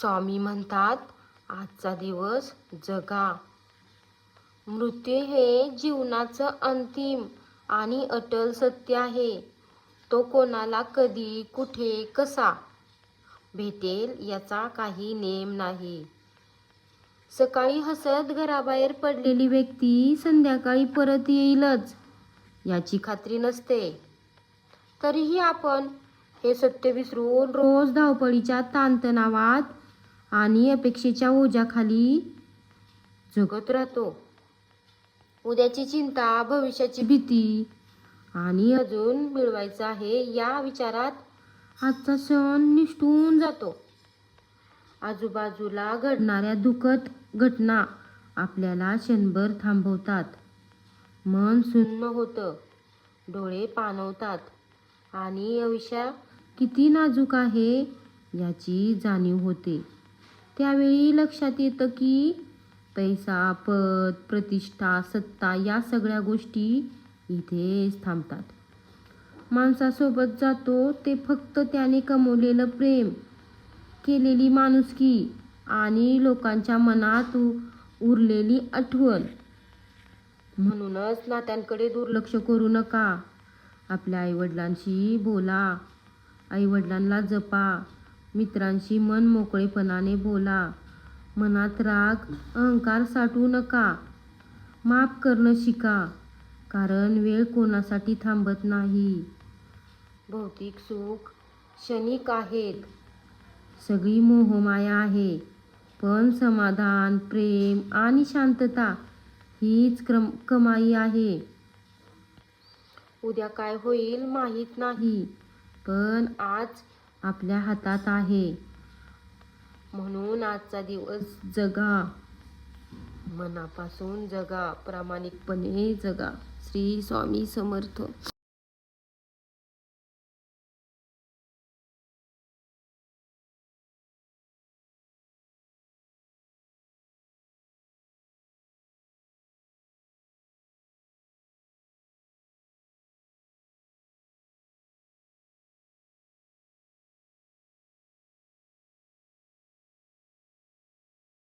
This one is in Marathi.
स्वामी म्हणतात, आजचा दिवस जगा. मृत्यू हे जीवनाचं अंतिम आणि अटल सत्य आहे. तो कोणाला कधी, कुठे, कसा भेटेल याचा काही नेम नाही. सकाळी हसत घराबाहेर पडलेली व्यक्ती संध्याकाळी परत येईलच याची खात्री नसते. तरीही आपण हे सत्य विसरून रोज धावपळीच्या ताणतणावात आणि अपेक्षेच्या ओझ्याखाली जगत राहतो. उद्याची चिंता, भविष्याची भीती आणि अजून मिळवायचं आहे या विचारात आजचा क्षण निसटून जातो. आजूबाजूला घडणाऱ्या दुःखद घटना आपल्याला क्षणभर थांबवतात. मन सुन्न होतं, डोळे पाणवतात आणि आयुष्य किती नाजूक आहे याची जाणीव होते. त्यावेळी लक्षात येतं की पैसा, पद, प्रतिष्ठा, सत्ता या सगळ्या गोष्टी इथेच थांबतात. माणसासोबत जातो ते फक्त त्याने कमवलेलं प्रेम, केलेली माणुसकी आणि लोकांच्या मनात उरलेली आठवण. म्हणूनच नात्यांकडे दुर्लक्ष करू नका. आपल्या आईवडिलांशी बोला, आईवडिलांना जपा, मित्रांशी मन मोकळेपणाने बोला. मनात राग, अहंकार साठवू नका. माफ करणं शिका, कारण वेळ कोणासाठी थांबत नाही. भौतिक सुख क्षणिक आहेत, सगळी मोहमाया आहे, पण समाधान, प्रेम आणि शांतता हीच कमाई आहे. उद्या काय होईल माहीत नाही, पण आज आपल्या हातात आहे. म्हणून आजचा दिवस जगा, मनापासून जगा, प्रामाणिकपणे जगा. श्री स्वामी समर्थ.